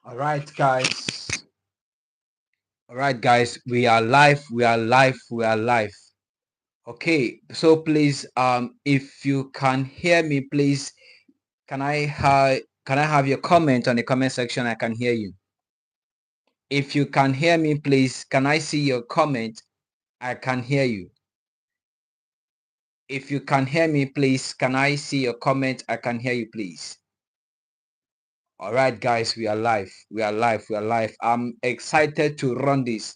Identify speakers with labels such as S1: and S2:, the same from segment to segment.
S1: All right, guys. All right, guys. We are live. We are live. We are live. Okay. So please, if you can hear me, please, can I have your comment on the comment section? I can hear you. If you can hear me, please, can I see your comment? I can hear you. If you can hear me, please, can I see your comment? I can hear you, please. All right, guys. We are live. We are live. We are live. I'm excited to run this.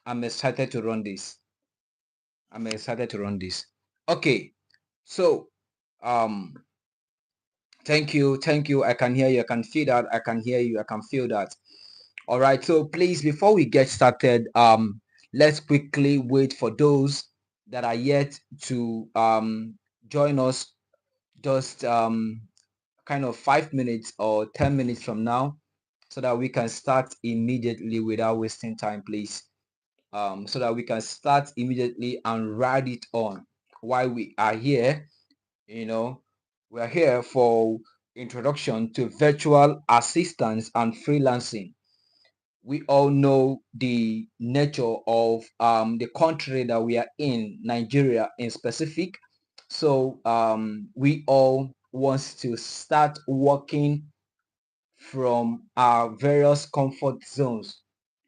S1: I'm excited to run this. I'm excited to run this. Okay, so um thank you. I can hear you. I can feel that. I can hear you. I can feel that. All right. So please, before we get started, let's quickly wait for those that are yet to join us. Just kind of 5 minutes or 10 minutes from now, so that we can start immediately without wasting time, please. So that we can start immediately and write it on why we are here. You know, we are here for introduction to virtual assistants and freelancing. We all know the nature of the country that we are in, Nigeria in specific. So we all want to start working from our various comfort zones.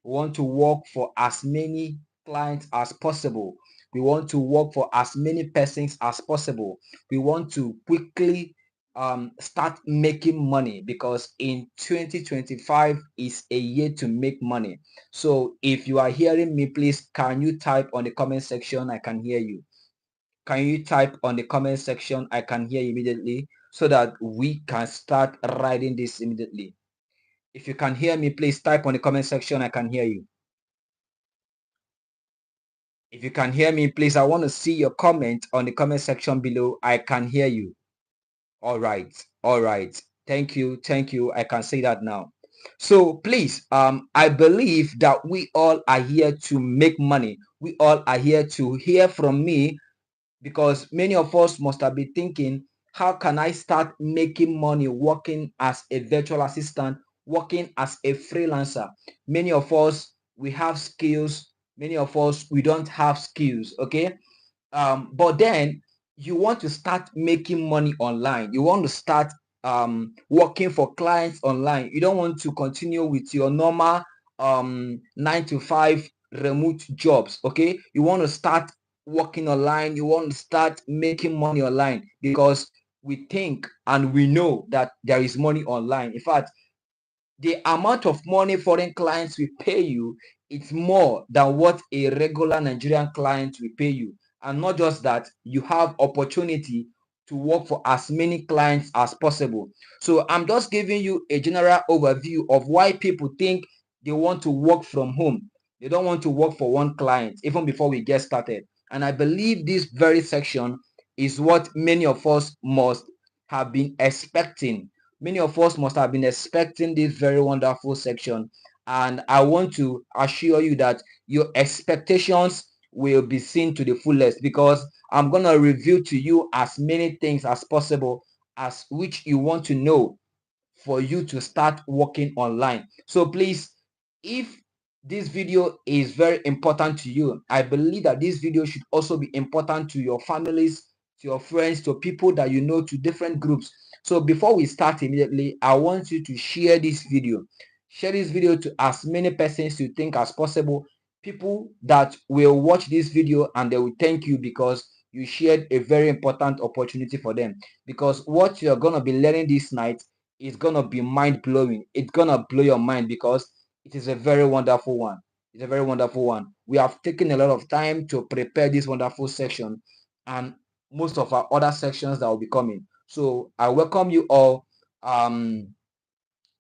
S1: We want to work for as many clients as possible. We want to work for as many persons as possible. We want to quickly start making money, because in 2025 is a year to make money. So if you are hearing me, please, can you type on the comment section? I can hear you. Can you type on the comment section? I can hear you immediately, so that we can start writing this immediately. If you can hear me, please type on the comment section. I can hear you. If you can hear me, please, I want to see your comment on the comment section below. I can hear you. All right. All right. Thank you. Thank you. I can say that now. So please, I believe that we all are here to make money. We all are here to hear from me, because many of us must have been thinking, how can I start making money working as a virtual assistant, working as a freelancer? Many of us, we have skills. Many of us, we don't have skills. Okay. But then you want to start making money online. You want to start working for clients online. You don't want to continue with your normal 9 to 5 remote jobs. Okay. You want to start working online. You want to start making money online, because we think and we know that there is money online. In fact, the amount of money foreign clients will pay you, it's more than what a regular Nigerian client will pay you. And not just that, you have opportunity to work for as many clients as possible. So I'm just giving you a general overview of why people think they want to work from home. They don't want to work for one client, even before we get started. And I believe this very section is what many of us must have been expecting. Many of us must have been expecting this very wonderful section. And I want to assure you that your expectations will be seen to the fullest, because I'm going to reveal to you as many things as possible as which you want to know for you to start working online. So please, if this video is very important to you, I believe that this video should also be important to your families, to your friends, to people that you know, to different groups. So before we start immediately, I want you to share this video. Share this video to as many persons you think as possible. People that will watch this video and they will thank you, because you shared a very important opportunity for them. Because what you're going to be learning this night is going to be mind-blowing. It's going to blow your mind, because it is a very wonderful one. It's a very wonderful one. We have taken a lot of time to prepare this wonderful section, and most of our other sections that will be coming. So I welcome you all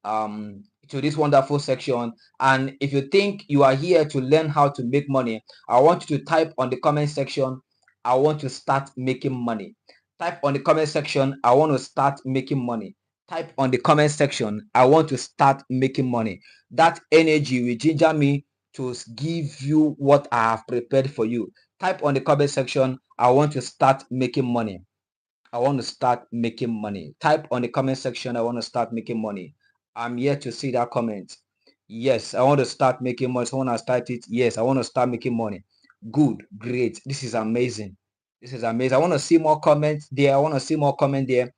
S1: to this wonderful section. And if you think you are here to learn how to make money, I want you to type on the comment section, I want to start making money. Type on the comment section, I want to start making money. Type on the comment section, I want to start making money. That energy will ginger me to give you what I have prepared for you. Type on the comment section, I want to start making money. I want to start making money. Type on the comment section, I want to start making money. I'm yet to see that comment. Yes, I want to start making money. Someone has typed it. Yes, I want to start making money. Good, great. This is amazing. This is amazing. I want to see more comments there. I want to see more comment there.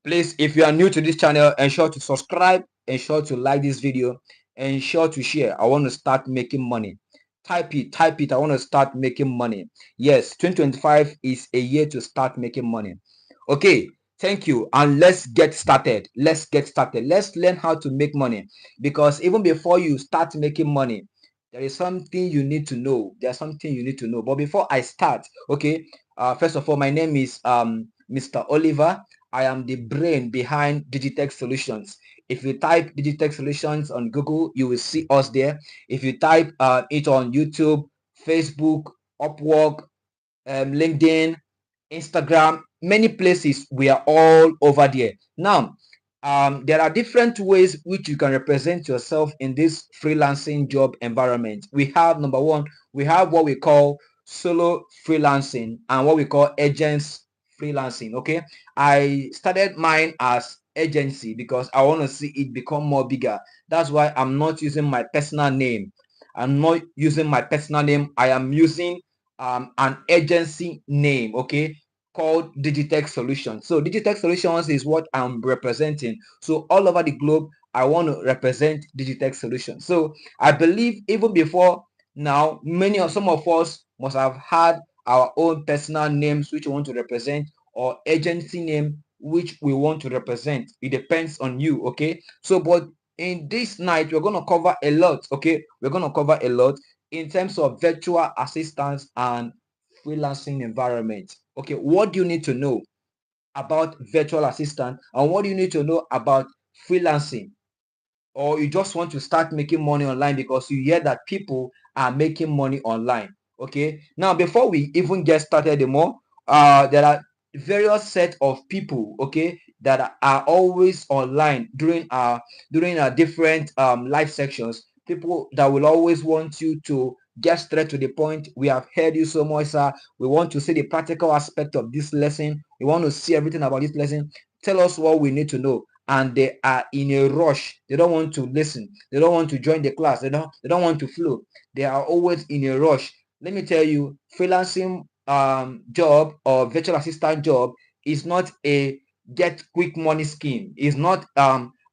S1: Please, if you are new to this channel, ensure to subscribe, ensure to like this video, ensure to share. I want to start making money. Type it, type it. I want to start making money. Yes, 2025 is a year to start making money. Okay, thank you. And let's get started. Let's get started. Let's learn how to make money, because even before you start making money, there is something you need to know. There's something you need to know. But before I start, okay, first of all, my name is Mr. Oliver. I am the brain behind Digitech Solutions. If you type Digitech Solutions on Google, you will see us there. If you type it on YouTube, Facebook, Upwork, LinkedIn, Instagram, many places, we are all over there. Now, there are different ways which you can represent yourself in this freelancing job environment. We have, number one, we have what we call solo freelancing and what we call agents freelancing. Okay, I started mine as agency because I want to see it become more bigger. That's why I'm not using my personal name. I'm not using my personal name. I am using an agency name, okay, called Digitech Solutions. So Digitech Solutions is what I'm representing. So all over the globe, I want to represent Digitech Solutions. So I believe even before now, some of us must have had our own personal names which we want to represent, or agency name which we want to represent. It depends on you, okay? So, but in this night, we're going to cover a lot, okay? We're going to cover a lot in terms of virtual assistants and freelancing environment. Okay, what do you need to know about virtual assistant, and what do you need to know about freelancing? Or you just want to start making money online because you hear that people are making money online. Okay, now before we even get started more, there are various set of people, okay, that are always online during our different live sections. People that will always want you to get straight to the point. We have heard you so much, sir. We want to see the practical aspect of this lesson. We want to see everything about this lesson. Tell us what we need to know. And they are in a rush. They don't want to listen. They don't want to join the class. They don't want to flow. They are always in a rush. Let me tell you, freelancing job or virtual assistant job is not a get quick money scheme. It's not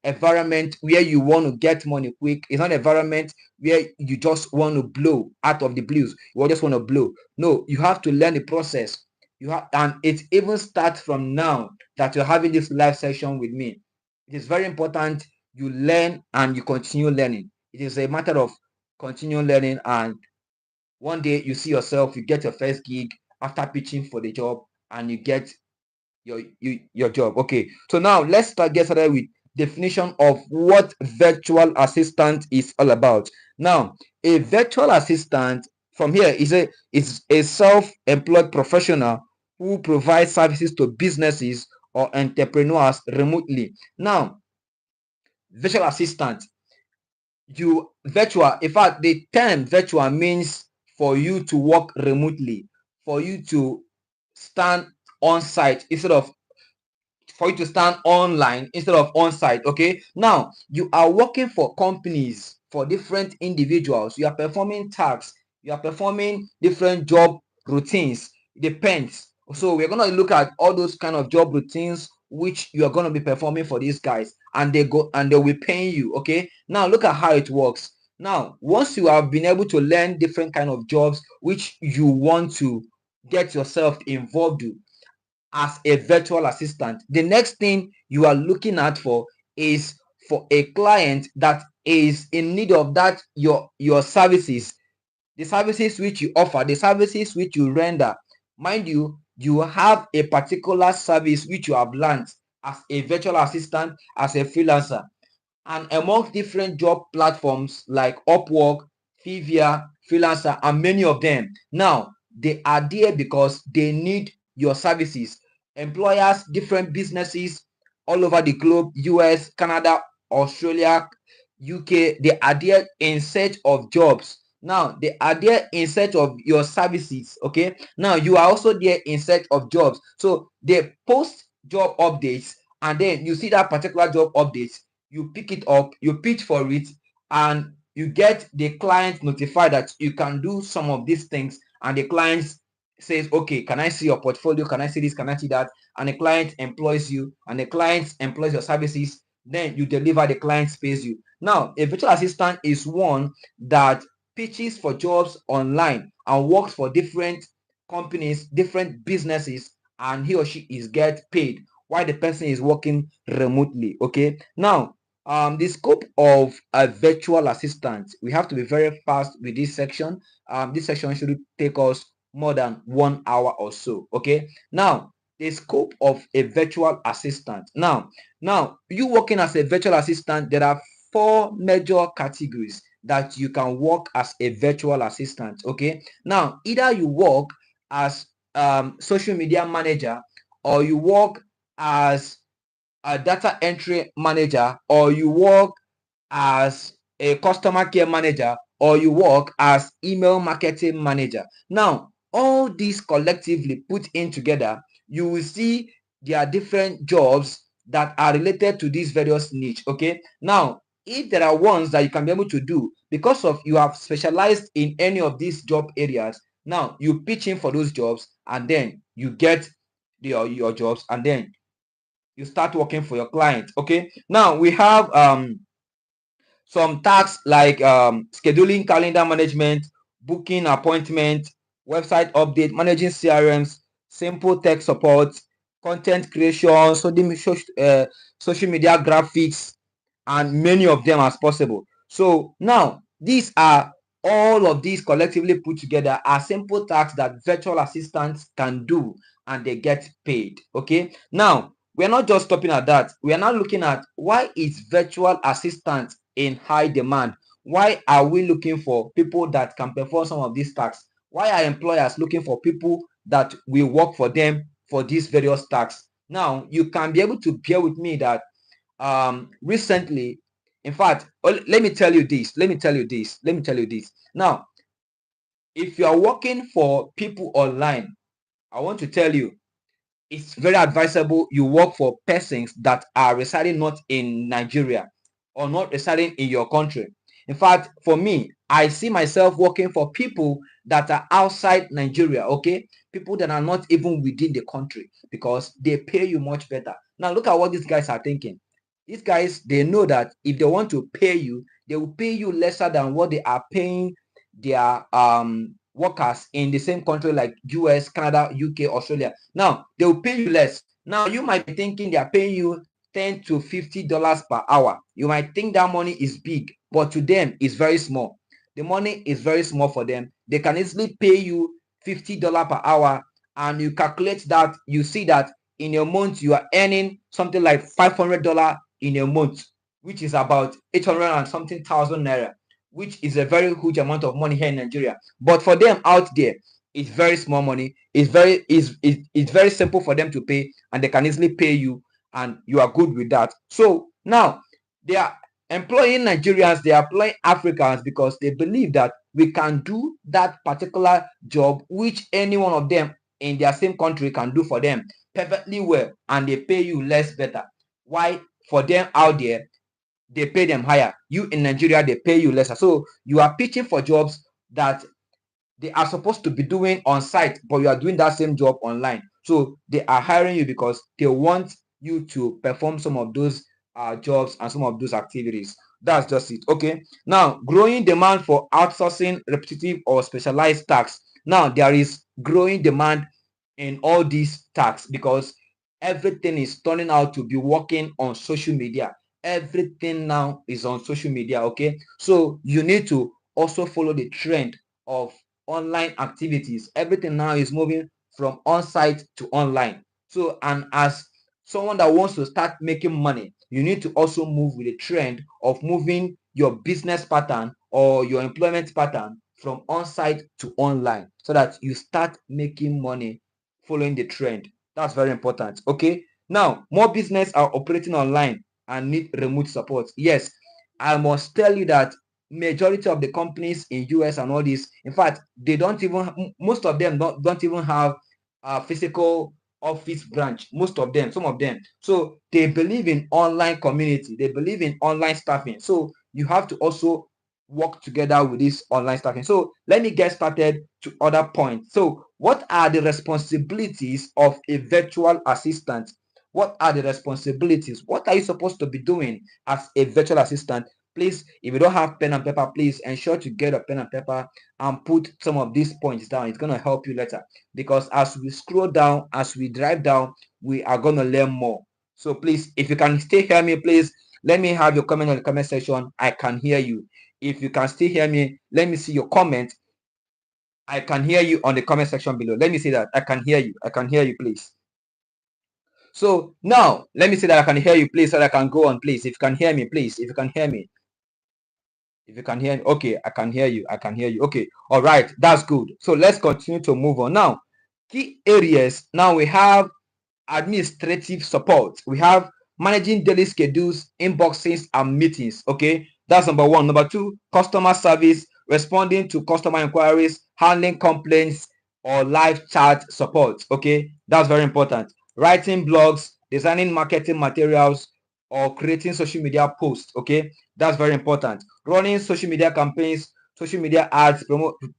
S1: environment where you want to get money quick. It's not environment where you just want to blow out of the blues. You just want to blow. No, you have to learn the process. And it even starts from now that you're having this live session with me. It is very important you learn and you continue learning. It is a matter of continue learning, and one day you see yourself, you get your first gig after pitching for the job, and you get your job. Okay, so now let's get started with definition of what virtual assistant is all about. Now, a virtual assistant from here is a self-employed professional who provides services to businesses or entrepreneurs remotely. Now, virtual assistant, in fact, the term virtual means for you to work remotely, for you to stand on site instead of for you to stand online instead of on site. Okay, now you are working for companies, for different individuals. You are performing tasks, you are performing different job routines. It depends. So we're going to look at all those kind of job routines which you are going to be performing for these guys, and they will be paying you. Okay, now look at how it works. Now, once you have been able to learn different kind of jobs which you want to get yourself involved with as a virtual assistant, the next thing you are looking at for is for a client that is in need of that your services, the services which you offer, the services which you render. Mind you, you have a particular service which you have learned as a virtual assistant, as a freelancer, and among different job platforms like Upwork, Fiverr, Freelancer, and many of them. Now, they are there because they need your services. Employers, different businesses all over the globe, US, Canada, Australia, UK, they are there in search of jobs. Now, they are there in search of your services. Okay, now you are also there in search of jobs. So they post job updates, and then you see that particular job updates, you pick it up, you pitch for it, and you get the client notified that you can do some of these things, and the client says, okay, can I see your portfolio, can I see this, can I see that, and the client employs you, and the client employs your services, then you deliver, the client pays you. Now, a virtual assistant is one that pitches for jobs online and works for different companies, different businesses, and he or she is get paid while the person is working remotely. Okay, now the scope of a virtual assistant, we have to be very fast with this section. This section should take us more than 1 hour or so. Okay, now the scope of a virtual assistant. Now you working as a virtual assistant, there are 4 major categories that you can work as a virtual assistant. Okay, now either you work as social media manager, or you work as a data entry manager, or you work as a customer care manager, or you work as email marketing manager. Now, all these collectively put in together, you will see there are different jobs that are related to these various niche. Okay, now if there are ones that you can be able to do because of you have specialized in any of these job areas, now you pitch in for those jobs, and then you get your jobs, and then you start working for your client. Okay, now we have some tasks like scheduling, calendar management, booking appointment, website update, managing CRMs, simple tech support, content creation, social media graphics, and many of them as possible. So now these are all of these collectively put together are simple tasks that virtual assistants can do, and they get paid. Okay, now we're not just stopping at that. We are now looking at why is virtual assistant in high demand. Why are we looking for people that can perform some of these tasks? Why are employers looking for people that will work for them for these various tasks? Now you can be able to bear with me that recently, in fact, let me tell you this. Now, if you are working for people online, I want to tell you it's very advisable you work for persons that are residing not in Nigeria or not residing in your country. In fact, for me, I see myself working for people that are outside Nigeria. Okay, people that are not even within the country, because they pay you much better. Now look at what these guys are thinking. These guys, they know that if they want to pay you, they will pay you lesser than what they are paying their workers in the same country like US, Canada, UK, Australia. Now they will pay you less. Now you might be thinking they are paying you $10 to $50 per hour. You might think that money is big, but to them it's very small. The money is very small for them. They can easily pay you $50 per hour, and you calculate that, you see that in a month you are earning something like $500 in a month, which is about 800 and something thousand naira, which is a very huge amount of money here in Nigeria. But for them out there, it's very small money. It's very simple for them to pay, and they can easily pay you, and you are good with that. So now they are employing Nigerians, they are employing Africans, because they believe that we can do that particular job which any one of them in their same country can do for them perfectly well, and they pay you less better. Why? For them out there, they pay them higher. You in Nigeria, they pay you lesser. So you are pitching for jobs that they are supposed to be doing on site, but you are doing that same job online. So they are hiring you because they want you to perform some of those jobs and some of those activities. That's just it. Okay, now growing demand for outsourcing repetitive or specialized tasks. Now there is growing demand in all these tasks because everything is turning out to be working on social media. Everything now is on social media. Okay, so you need to also follow the trend of online activities. Everything now is moving from on-site to online. So, and as someone that wants to start making money, you need to also move with the trend of moving your business pattern or your employment pattern from on-site to online, so that you start making money following the trend. That's very important. Okay, now more business are operating online and need remote support. Yes, I must tell you that majority of the companies in US and all this, in fact, they don't even, most of them don't even have physical office branch, most of them, some of them. So they believe in online community, they believe in online staffing. So you have to also work together with this online staffing. So let me get started to other points. So what are the responsibilities of a virtual assistant? What are the responsibilities? What are you supposed to be doing as a virtual assistant? Please, if you don't have pen and paper, please ensure to get a pen and paper and put some of these points down. It's going to help you later, because as we scroll down, as we drive down, we are going to learn more. So please, if you can still hear me, please let me have your comment on the comment section. I can hear you. If you can still hear me, let me see your comment. I can hear you on the comment section below. Let me see that. I can hear you. I can hear you, please. So now let me see that I can hear you, please, so that I can go on, please. If you can hear me, please. If you can hear me. If you can hear me, okay, I can hear you. I can hear you. Okay, all right, that's good. So let's continue to move on. Now, key areas. Now we have administrative support. We have managing daily schedules, inboxes, and meetings. Okay, that's number one. Number two, customer service, responding to customer inquiries, handling complaints, or live chat support. Okay, that's very important. Writing blogs, designing marketing materials, or creating social media posts. Okay, that's very important. Running social media campaigns, social media ads,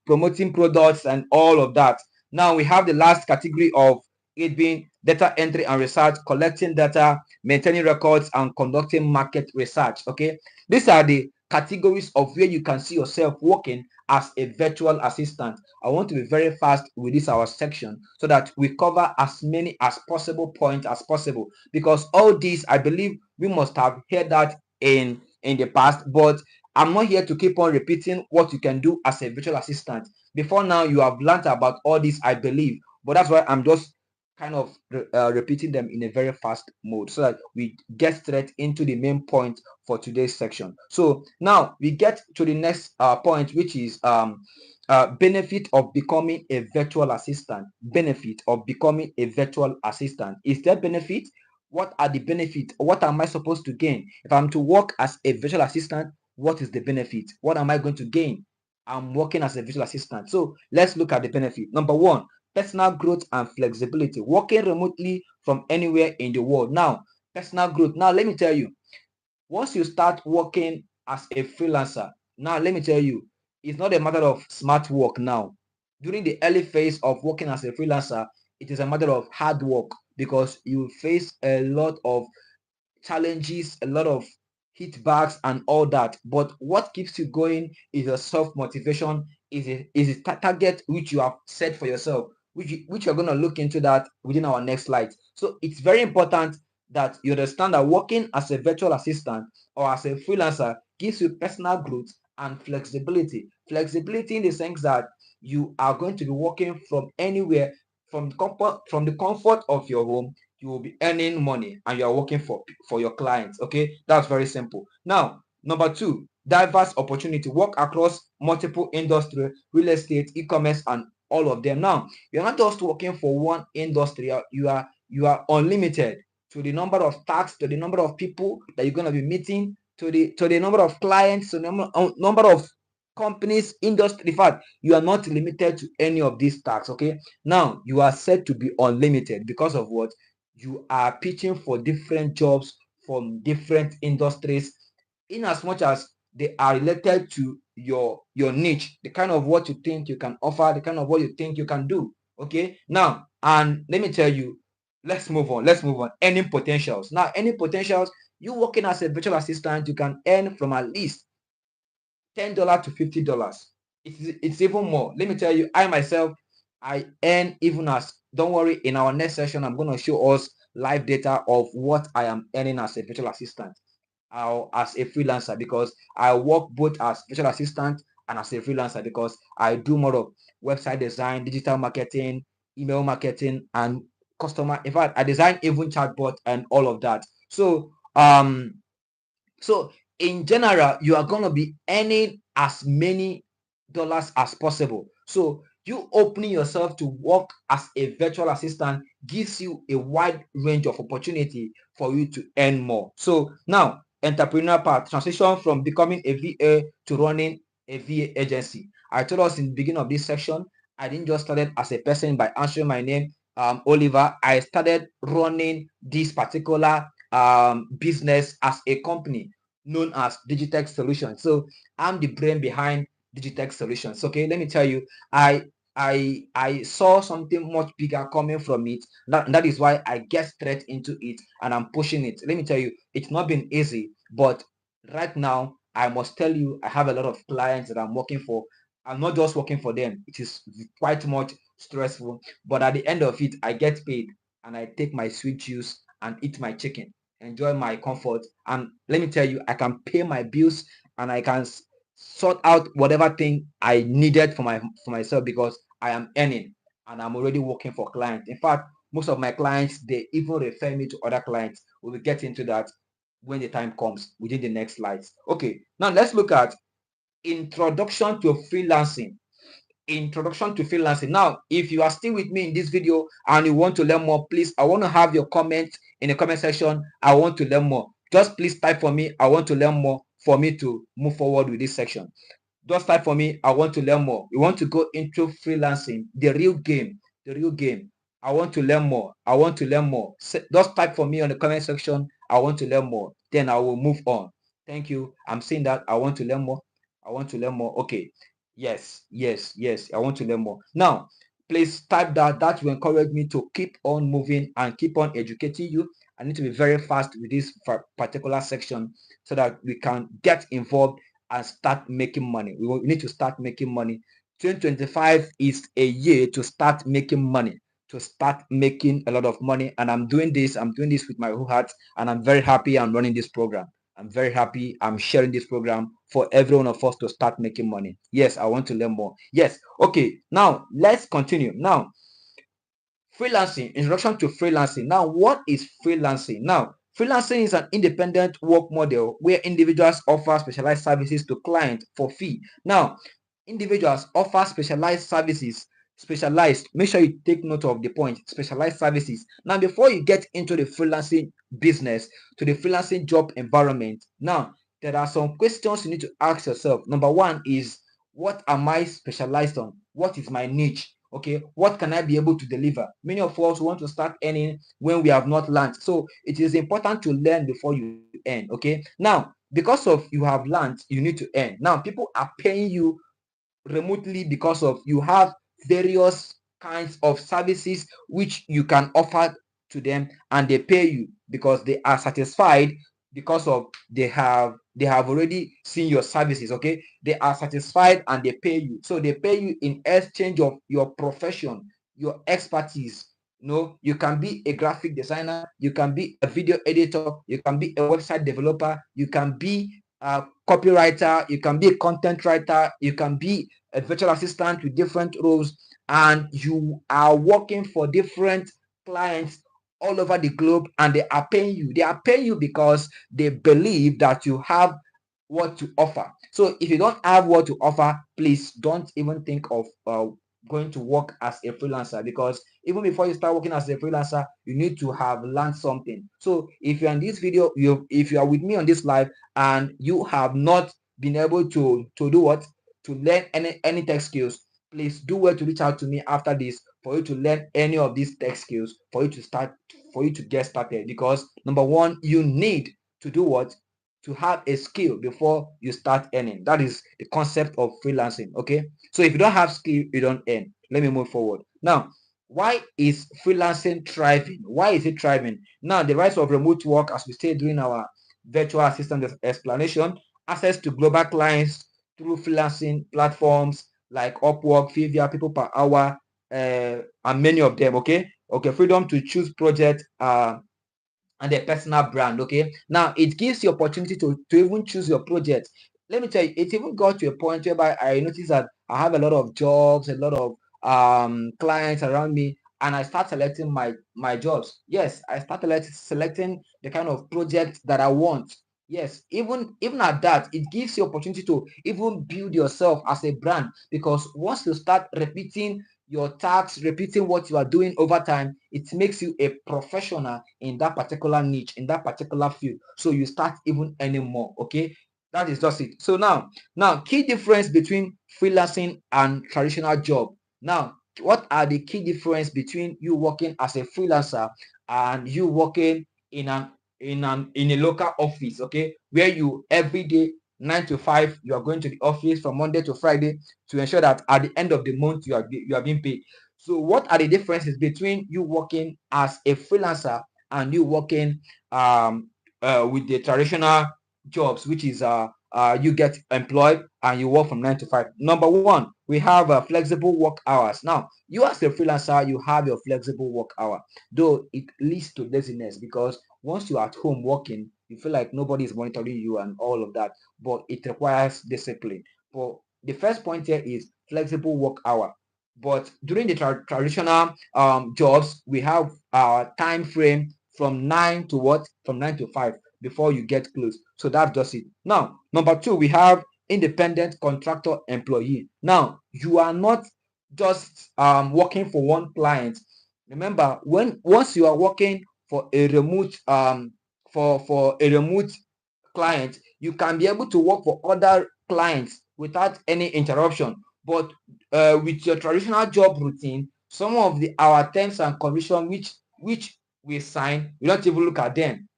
S1: promoting products, and all of that. Now we have the last category of it being data entry and research, collecting data, maintaining records, and conducting market research. Okay, these are the categories of where you can see yourself working as a virtual assistant. I want to be very fast with this our section so that we cover as many as possible points as possible, because all these, I believe we must have heard that in the past, but I'm not here to keep on repeating what you can do as a virtual assistant. Before now, you have learned about all this, I believe, but that's why I'm just kind of repeating them in a very fast mode so that we get straight into the main point for today's section. So now we get to the next point, which is benefit of becoming a virtual assistant. Benefit of becoming a virtual assistant. Is there benefit? What are the benefits? What am I supposed to gain if I'm to work as a virtual assistant? What is the benefit? What am I going to gain? I'm working as a virtual assistant. So let's look at the benefit. Number one, personal growth and flexibility. Working remotely from anywhere in the world. Now, personal growth. Now, let me tell you, once you start working as a freelancer, now let me tell you, it's not a matter of smart work now. During the early phase of working as a freelancer, it is a matter of hard work, because you face a lot of challenges, a lot of hitbacks and all that. But what keeps you going is a self-motivation, is a target which you have set for yourself, which you're going to look into that within our next slide. So it's very important that you understand that working as a virtual assistant or as a freelancer gives you personal growth and flexibility. Flexibility in the sense that you are going to be working from anywhere, from the comfort of your home. You will be earning money and you are working for your clients. Okay, that's very simple. Now, number two, diverse opportunity. Work across multiple industry, real estate, e-commerce, and all of them. Now, you're not just working for one industry. You are unlimited to the number of tasks, to the number of people that you're going to be meeting, to the number of clients, to the number of companies, industry. In fact, you are not limited to any of these tasks. Okay, now you are said to be unlimited because of what? You are pitching for different jobs from different industries, in as much as they are related to your niche, the kind of what you think you can offer, the kind of what you think you can do. Okay, now, and let me tell you, let's move on. Earning potentials. Now, earning potentials, you working as a virtual assistant, you can earn from at least $10 to $50. It's even more. Let me tell you, I myself, I earn even as, don't worry, in our next session, I'm going to show us live data of what I am earning as a virtual assistant or as a freelancer, because I work both as virtual assistant and as a freelancer, because I do more of website design, digital marketing, email marketing, and customer. In fact, I design even chatbot and all of that. So in general, you are going to be earning as many dollars as possible. So you opening yourself to work as a virtual assistant gives you a wide range of opportunity for you to earn more. So now, entrepreneur part, transition from becoming a VA to running a VA agency. I told us in the beginning of this section, I didn't just started as a person by answering my name. Oliver, I started running this particular business as a company known as Digitech Solutions. So I'm the brain behind Digitech Solutions. Okay, let me tell you, I saw something much bigger coming from it. That is why I get straight into it and I'm pushing it. Let me tell you, it's not been easy, but right now I must tell you, I have a lot of clients that I'm working for. I'm not just working for them. It is quite much stressful, but at the end of it, I get paid and I take my sweet juice and eat my chicken, enjoy my comfort. And let me tell you, I can pay my bills and I can sort out whatever thing I needed for myself because I am earning and I'm already working for clients. In fact, most of my clients, they even refer me to other clients. We will get into that when the time comes within the next slides. Okay, now let's look at introduction to freelancing. Introduction to freelancing. Now, if you are still with me in this video and you want to learn more, please, I want to have your comment in the comment section. I want to learn more. Just please type for me, I want to learn more, for me to move forward with this section. Just type for me, I want to learn more. We want to go into freelancing, the real game, the real game. I want to learn more. I want to learn more. Just type for me on the comment section, I want to learn more. Then I will move on. Thank you. I'm saying that I want to learn more. I want to learn more. Okay. Yes, yes, yes. I want to learn more. Now, please type that. That will encourage me to keep on moving and keep on educating you. I need to be very fast with this particular section so that we can get involved and start making money. We need to start making money. 2025 is a year to start making money, to start making a lot of money. And I'm doing this with my whole heart. And I'm very happy I'm running this program. I'm very happy I'm sharing this program for every one of us to start making money. Yes, I want to learn more. Yes. Okay. Now let's continue. Now, freelancing, introduction to freelancing. Now, what is freelancing? Now, freelancing is an independent work model where individuals offer specialized services to clients for fee. Now, individuals offer specialized services, specialized, make sure you take note of the point, specialized services. Now, before you get into the freelancing business, to the freelancing job environment, now, there are some questions you need to ask yourself. Number one is, what am I specialized on? What is my niche? Okay, what can I be able to deliver? Many of us want to start earning when we have not learned. So it is important to learn before you earn. Okay, now because of you have learned, you need to earn. Now people are paying you remotely because of you have various kinds of services which you can offer to them, and they pay you because they are satisfied, because of they have already seen your services. Okay, they are satisfied and they pay you. So they pay you in exchange of your profession, your expertise. You can be a graphic designer, you can be a video editor, you can be a website developer, you can be a copywriter, you can be a content writer, you can be a virtual assistant with different roles, and you are working for different clients all over the globe, and they are paying you. They are paying you because they believe that you have what to offer. So if you don't have what to offer, please don't even think of going to work as a freelancer, because even before you start working as a freelancer, you need to have learned something. So if you're in this video, if you are with me on this live and you have not been able to do what, to learn any tech skills, please do well to reach out to me after this for you to learn any of these tech skills, for you to get started. Because number one, you need to do what, to have a skill before you start earning. That is the concept of freelancing. Okay, so if you don't have skill, you don't earn. Let me move forward now. Why is freelancing thriving? Why is it thriving? Now, the rise of remote work, as we said during our virtual assistant explanation, access to global clients through freelancing platforms like Upwork, Fiverr, people per hour, and many of them. Okay, freedom to choose project and a personal brand. Okay, now it gives you opportunity to even choose your project. Let me tell you, it even got to a point whereby I noticed that I have a lot of jobs, a lot of clients around me, and I start selecting my jobs. Yes, I started selecting the kind of project that I want. Yes, even at that, it gives you opportunity to even build yourself as a brand, because once you start repeating your tasks, repeating what you are doing over time, it makes you a professional in that particular niche, in that particular field. So you start even earning more. Okay, that is just it. So now key difference between freelancing and traditional job. Now, what are the key difference between you working as a freelancer and you working in a local office, okay, where you every day 9 to 5 you are going to the office from Monday to Friday to ensure that at the end of the month you are being paid. So what are the differences between you working as a freelancer and you working with the traditional jobs, which is you get employed and you work from 9 to 5? Number one, we have flexible work hours. Now, you as a freelancer, you have your flexible work hour, though it leads to laziness because once you're at home working, you feel like nobody is monitoring you and all of that, but it requires discipline. But the first point here is flexible work hour. But during the traditional jobs, we have our time frame from 9 to 5 before you get close. So that's just it. Now, number two, we have independent contractor employee. Now, you are not just working for one client. Remember, once you are working for a remote for a remote client, you can be able to work for other clients without any interruption. But with your traditional job routine, some of the our terms and conditions which we sign, we don't even look at them.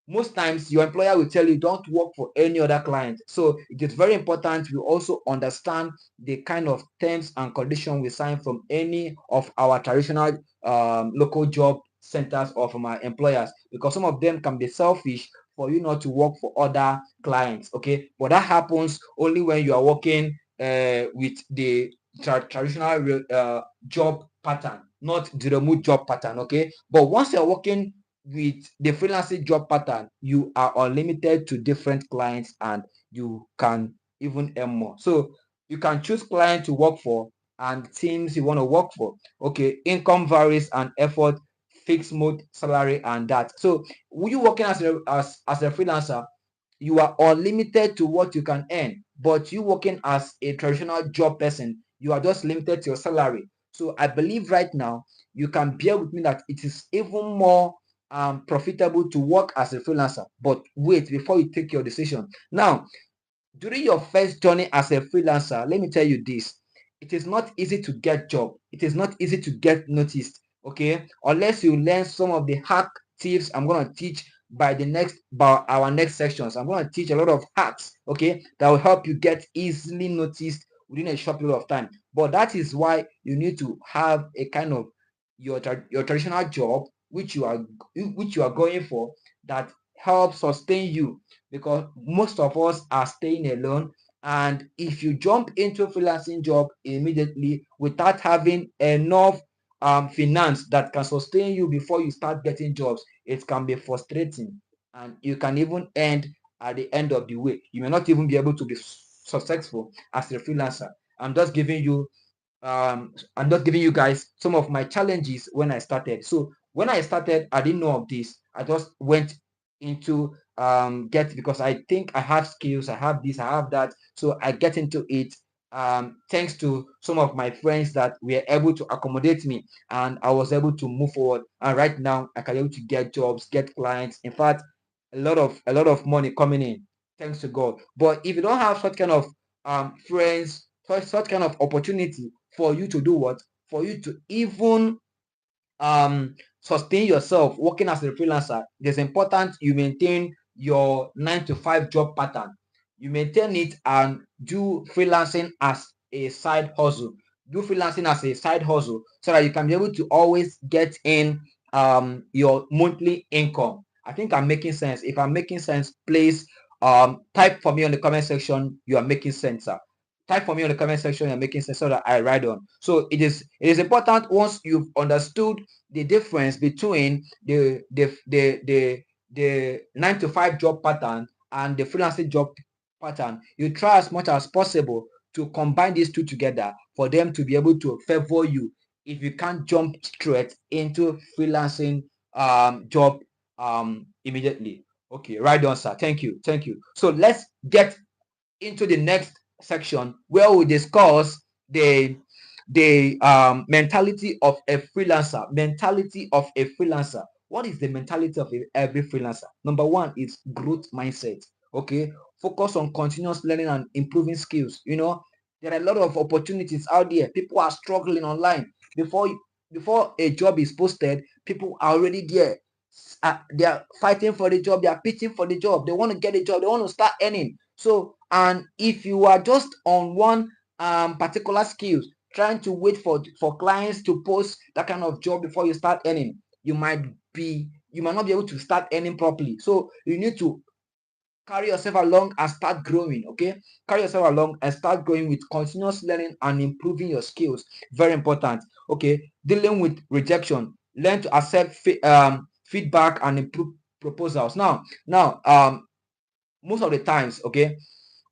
S1: Most times your employer will tell you don't work for any other client. So it is very important we also understand the kind of terms and conditions we sign from any of our traditional local job centers or from our employers, because some of them can be selfish for you not to work for other clients. Okay, but that happens only when you are working with the traditional job pattern, not the remote job pattern. Okay, but once you're working with the freelancing job pattern, you are unlimited to different clients and you can even earn more. So you can choose client to work for and teams you want to work for. Okay, income varies and effort, fixed mode salary and that. So when you working as a freelancer, you are unlimited to what you can earn, but you working as a traditional job person, you are just limited to your salary. So I believe right now you can bear with me that it is even more profitable to work as a freelancer. But wait, before you take your decision. Now, during your first journey as a freelancer, let me tell you this: it is not easy to get job. It is not easy to get noticed. Okay, unless you learn some of the hack tips I'm going to teach by our next sections. I'm going to teach a lot of hacks, okay, that will help you get easily noticed within a short period of time. But that is why you need to have a kind of your traditional job which you are going for, that helps sustain you, because most of us are staying alone. And if you jump into a freelancing job immediately without having enough finance that can sustain you before you start getting jobs, it can be frustrating, and you can even end at the end of the way. You may not even be able to be successful as a freelancer. I'm just giving you guys some of my challenges when I started. So when I started, I didn't know of this. I just went into get, because I think I have skills, I have this, I have that. So I get into it thanks to some of my friends that were able to accommodate me, and I was able to move forward. And right now I can be able to get jobs, get clients. In fact, a lot of money coming in, thanks to God. But if you don't have such kind of friends, such kind of opportunity for you to do what? For you to even sustain yourself working as a freelancer, it is important you maintain your 9 to 5 job pattern. You maintain it and do freelancing as a side hustle. Do freelancing as a side hustle so that you can be able to always get in your monthly income. I think I'm making sense. If I'm making sense, please type for me on the comment section you are making sense, sir. Type for me on the comment section you're making sense so that I write on. So it is important, once you've understood the difference between the 9 to 5 job pattern and the freelancing job pattern, you try as much as possible to combine these two together for them to be able to favor you if you can't jump straight into freelancing job immediately. Okay, right on, sir. Thank you. So let's get into the next section where we discuss the mentality of a freelancer. Mentality of a freelancer. What is the mentality of every freelancer? Number one is growth mindset. Okay, focus on continuous learning and improving skills. There are a lot of opportunities out there. People are struggling online. Before a job is posted, people are already there. They are fighting for the job. They are pitching for the job. They want to get a job. They want to start earning. So, and if you are just on one particular skills, trying to wait for clients to post that kind of job before you start earning, you might not be able to start earning properly. So you need to carry yourself along and start growing. Okay, carry yourself along and start growing with continuous learning and improving your skills. Very important. Okay, dealing with rejection, learn to accept feedback and improve proposals. Now most of the times, okay,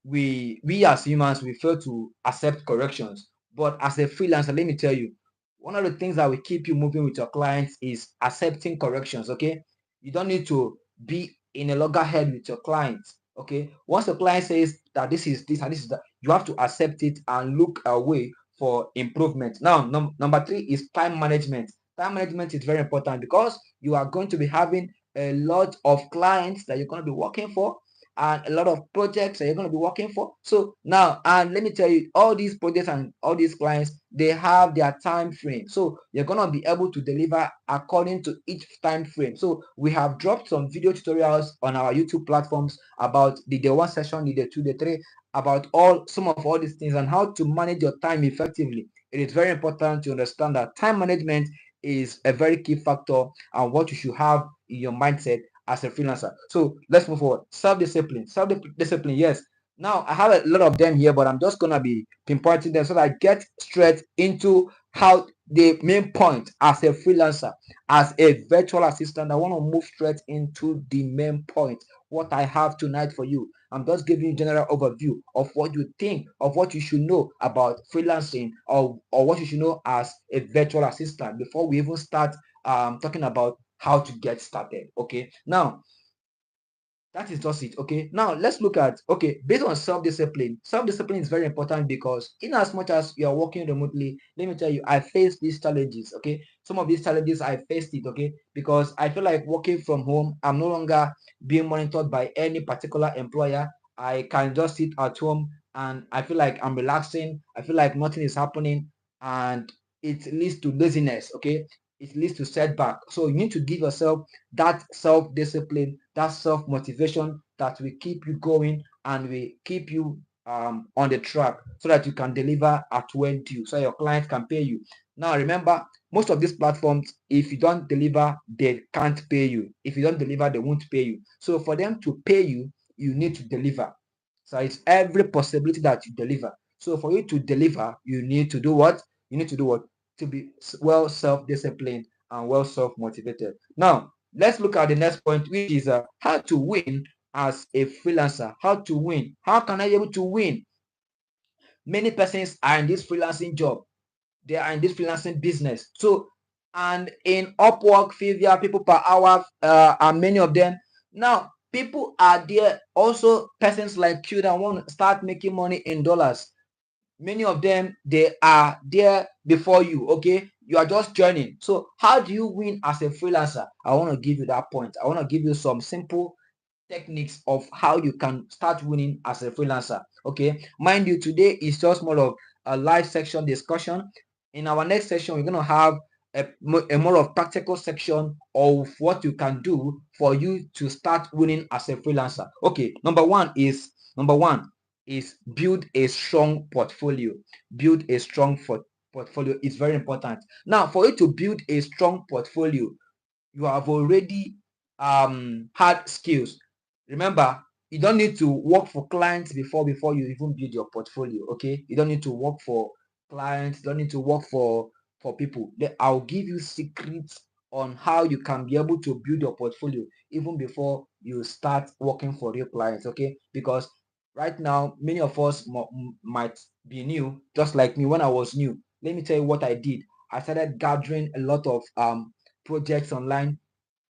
S1: we as humans, we fail to accept corrections. But as a freelancer, let me tell you, one of the things that will keep you moving with your clients is accepting corrections. Okay, you don't need to be in a loggerhead with your clients. Okay, once the client says that this is this and this is that, you have to accept it and look away for improvement. Now, number 3 is time management. Time management is very important because you are going to be having a lot of clients that you're going to be working for, and a lot of projects that you're going to be working for. So now, and let me tell you, all these projects and all these clients, they have their time frame. So you're going to be able to deliver according to each time frame. So we have dropped some video tutorials on our YouTube platforms about the day 1 session, the day 2, the 3, about some of all these things and how to manage your time effectively. It is very important to understand that time management is a very key factor and what you should have in your mindset as a freelancer. So let's move forward. Self-discipline. Self-discipline, yes. Now I have a lot of them here, but I'm just gonna be pinpointing them so that I get straight into how the main point as a freelancer, as a virtual assistant. I want to move straight into the main point. What I have tonight for you. I'm just giving you a general overview of what you think, of what you should know about freelancing, or what you should know as a virtual assistant before we even start talking about how to get started. Okay, now that is just it. Okay, now let's look at, okay, based on self-discipline. Self-discipline is very important because in as much as you are working remotely, let me tell you, I faced these challenges. Okay, some of these challenges I faced it. Okay, because I feel like working from home, I'm no longer being monitored by any particular employer. I can just sit at home and I feel like I'm relaxing. I feel like nothing is happening, and it leads to laziness. Okay, it leads to setback. So you need to give yourself that self-discipline, that self-motivation that will keep you going and will keep you on the track so that you can deliver at when due, so your client can pay you. Now remember, most of these platforms, if you don't deliver, they can't pay you. If you don't deliver, they won't pay you. So for them to pay you, you need to deliver. So it's every possibility that you deliver. So for you to deliver, you need to do what? You need to do what? To be well self-disciplined and well self-motivated. Now, let's look at the next point, which is how to win as a freelancer. How to win. How can I be able to win? Many persons are in this freelancing job. They are in this freelancing business. So, and in Upwork, Fiverr, people per hour, are many of them. Now, people are there. Also, persons like you that want to start making money in dollars. Many of them, they are there before you. Okay, you are just joining. So how do you win as a freelancer? I want to give you that point. I want to give you some simple techniques of how you can start winning as a freelancer. Okay, mind you, today is just more of a live section discussion. In our next session, we're going to have a more of practical section of what you can do for you to start winning as a freelancer. Okay, number one is build a strong portfolio. Build a strong portfolio is very important. Now, for you to build a strong portfolio, you have already had skills. Remember, you don't need to work for clients before you even build your portfolio. Okay, you don't need to work for clients, you don't need to work for people. I'll give you secrets on how you can be able to build your portfolio even before you start working for real clients. Okay, because right now many of us might be new, just like me. When I was new, let me tell you what I did. I started gathering a lot of projects online,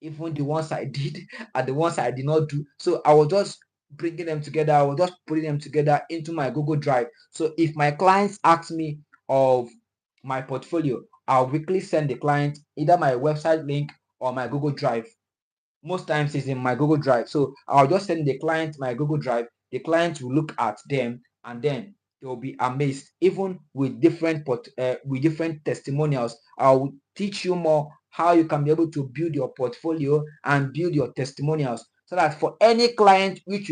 S1: even the ones I did and the ones I did not do. So I was just bringing them together. I was just putting them together into my Google Drive. So if my clients ask me of my portfolio, I'll weekly send the client either my website link or my Google Drive. Most times it's in my Google Drive. So I'll just send the client my Google Drive. The client will look at them and then they'll be amazed. Even with different testimonials, I will teach you more how you can be able to build your portfolio and build your testimonials, so that for any client which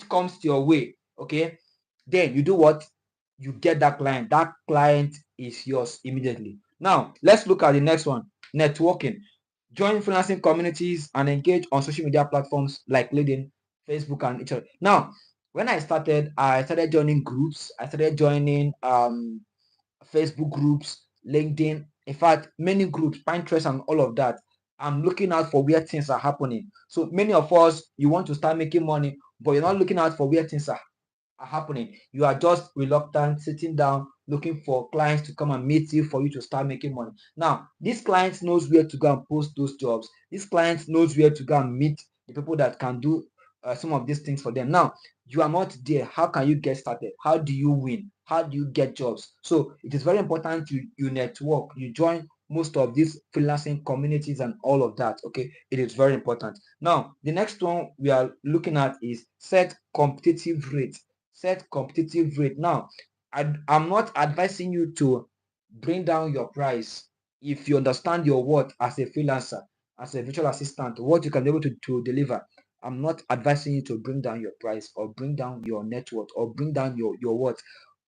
S1: comes to your way, okay, then you do what? You get that client. That client is yours immediately. Now let's look at the next one: networking. Join freelancing communities and engage on social media platforms like LinkedIn, Facebook, and each other. Now, when I started joining groups. I started joining Facebook groups, LinkedIn, in fact, many groups, Pinterest, and all of that. I'm looking out for where things are happening. So many of us, you want to start making money, but you're not looking out for where things are happening. You are just reluctant, sitting down, looking for clients to come and meet you for you to start making money. Now, these clients knows where to go and post those jobs. These clients knows where to go and meet the people that can do some of these things for them. Now, you are not there. How can you get started? How do you win? How do you get jobs? So it is very important you network, you join most of these freelancing communities and all of that. Okay, it is very important. Now, the next one we are looking at is set competitive rate. Set competitive rate. Now, I'm not advising you to bring down your price. If you understand your worth as a freelancer, as a virtual assistant, what you can be able to deliver, I'm not advising you to bring down your price or bring down your net worth or bring down your worth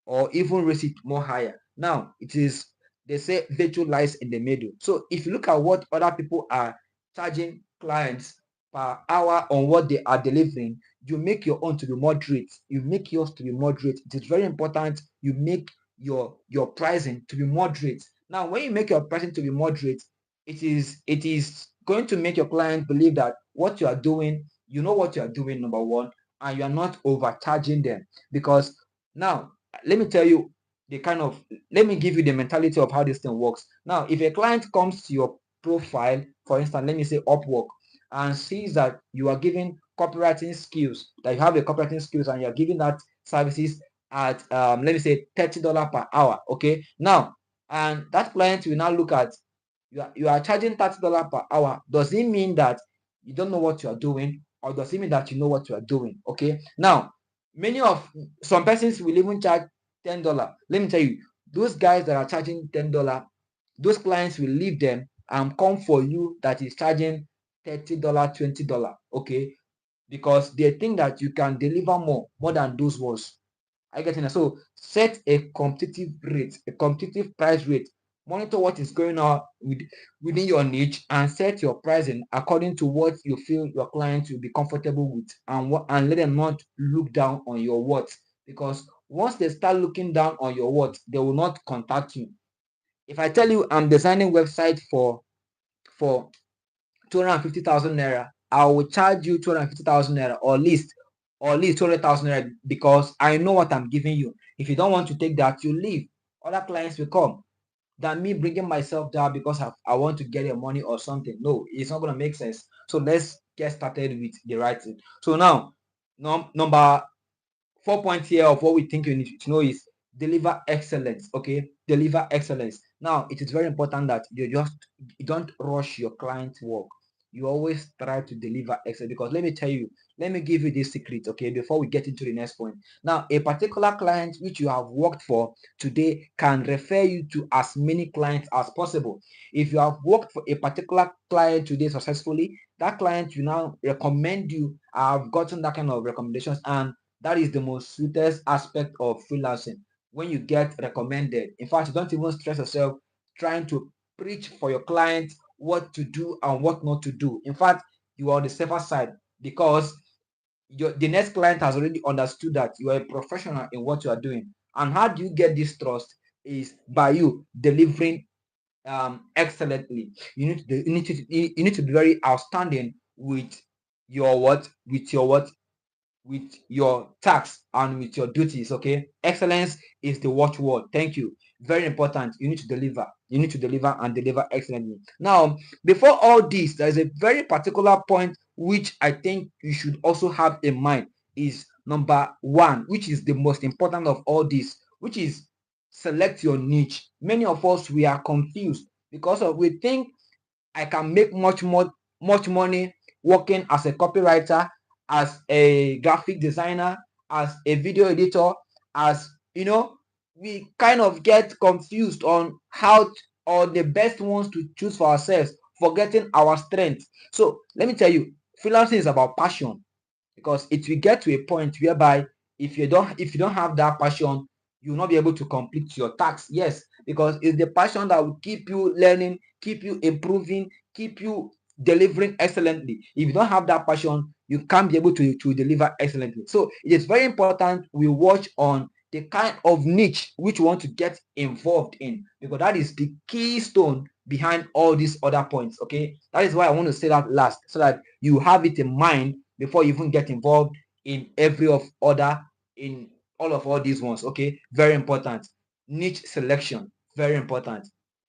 S1: or even raise it more higher. Now, it is, they say virtue lies in the middle. So if you look at what other people are charging clients per hour on what they are delivering, you make your own to be moderate. You make yours to be moderate. It is very important you make your pricing to be moderate. Now, when you make your pricing to be moderate, it is going to make your client believe that what you are doing, you know what you are doing, number one, and you are not overcharging them. Because now, let me tell you the kind of, let me give you the mentality of how this thing works. Now, if a client comes to your profile, for instance, let me say Upwork, and sees that you are giving copywriting skills, that you have a copywriting skills, and you're giving that services at let me say $30 per hour. Okay, now, and that client will now look at, you are charging $30 per hour. Does it mean that you don't know what you are doing, or does it mean that you know what you are doing? Okay, now, many of some persons will even charge $10. Let me tell you, those guys that are charging $10, those clients will leave them and come for you that is charging $30, $20. Okay, because they think that you can deliver more than those ones. I get it. So set a competitive rate, a competitive price rate. Monitor what is going on within your niche and set your pricing according to what you feel your clients will be comfortable with, and let them not look down on your worth. Because once they start looking down on your worth, they will not contact you. If I tell you I'm designing website for 250,000 naira, I will charge you 250,000 naira, or at least 200,000 naira, because I know what I'm giving you. If you don't want to take that, you leave. Other clients will come. Than me bringing myself down because I want to get your money or something. No, it's not going to make sense. So let's get started with the right thing. So now, number 4 points here of what we think you need to know is deliver excellence. Okay, deliver excellence. Now, it is very important that you don't rush your client work. You always try to deliver excellence, because let me tell you, let me give you this secret, okay, before we get into the next point. Now, a particular client which you have worked for today can refer you to as many clients as possible. If you have worked for a particular client today successfully, that client will now recommend you. I've gotten that kind of recommendations, and that is the most sweetest aspect of freelancing, when you get recommended. In fact, you don't even stress yourself trying to preach for your client what to do and what not to do. In fact, you are on the safer side, because the next client has already understood that you are a professional in what you are doing. And how do you get this trust? Is by you delivering excellently. You need to be very outstanding with your with your tasks and with your duties. Okay, excellence is the watchword. Thank you. Very important. You need to deliver. You need to deliver and deliver excellently. Now, before all this, there is a very particular point which I think you should also have in mind. Is number one, which is the most important of all this, which is select your niche. Many of us, we are confused because of, we think I can make much money working as a copywriter, as a graphic designer, as a video editor, as we kind of get confused on or the best ones to choose for ourselves, forgetting our strength. So let me tell you, freelancing is about passion, because it will get to a point whereby if you don't have that passion, you will not be able to complete your tasks. Yes, because it's the passion that will keep you learning, keep you improving, keep you delivering excellently. If you don't have that passion, you can't be able to deliver excellently. So it is very important we watch on the kind of niche which we want to get involved in, because that is the keystone behind all these other points. Okay, that is why I want to say that last, so that you have it in mind before you even get involved in in all these ones. Okay, very important. Niche selection, very important.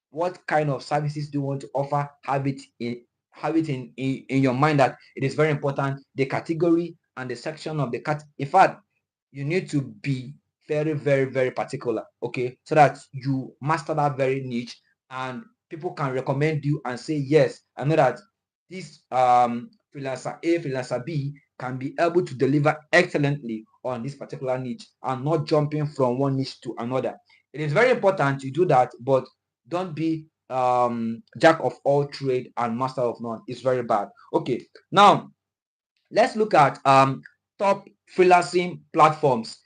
S1: What kind of services do you want to offer? Have it in your mind that it is very important. The category and the section of the in fact, you need to be very, very, very particular, okay, so that you master that very niche, and people can recommend you and say, yes, I know that this freelancer A, freelancer B can be able to deliver excellently on this particular niche, and not jumping from one niche to another. It is very important to do that, but don't be jack of all trade and master of none. It's very bad. Okay, now let's look at top freelancing platforms.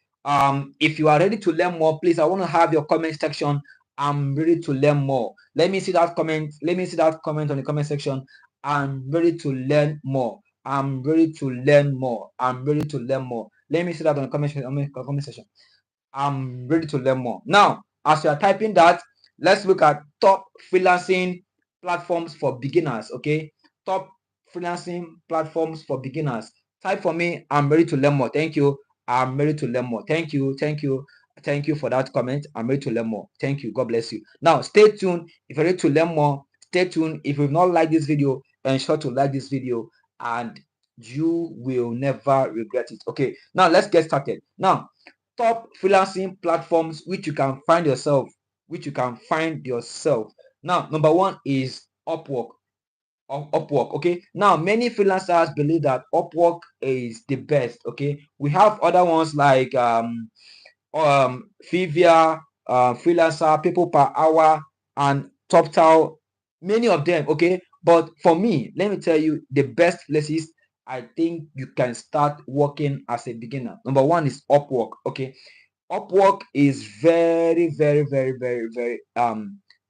S1: If you are ready to learn more, please, I want to have your comment section. I'm ready to learn more. Let me see that comment. Let me see that comment on the comment section. I'm ready to learn more. I'm ready to learn more. I'm ready to learn more. Let me see that on the comment section. I'm ready to learn more. Now, as you are typing that, let's look at top freelancing platforms for beginners. Okay, top freelancing platforms for beginners. Type for me, I'm ready to learn more. Thank you. I'm ready to learn more. Thank you. Thank you. Thank you for that comment. I'm ready to learn more. Thank you. God bless you. Now, stay tuned. If you're ready to learn more, stay tuned. If you've not liked this video, ensure to like this video, and you will never regret it. Okay, now let's get started. Now, top freelancing platforms which you can find yourself. Now, number one is Upwork. Upwork. Okay, now many freelancers believe that Upwork is the best. Okay, we have other ones like Fiverr, Freelancer, People Per Hour, and TopTal, many of them. Okay, but for me, let me tell you the best places I think you can start working as a beginner. Number one is Upwork. Okay, Upwork is very, very, very, very, very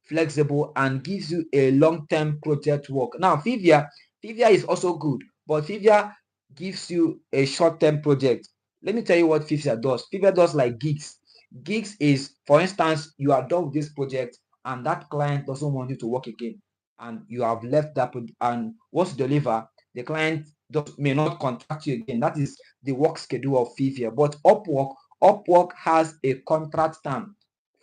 S1: flexible and gives you a long-term project work. Now, Fiverr is also good, but Fiverr gives you a short-term project. Let me tell you what Fiverr does. Fiverr does like gigs. Gigs is, for instance, you are done with this project and that client doesn't want you to work again, and you have left that and once you deliver, the client may not contact you again. That is the work schedule of Fiverr. But Upwork has a contract term.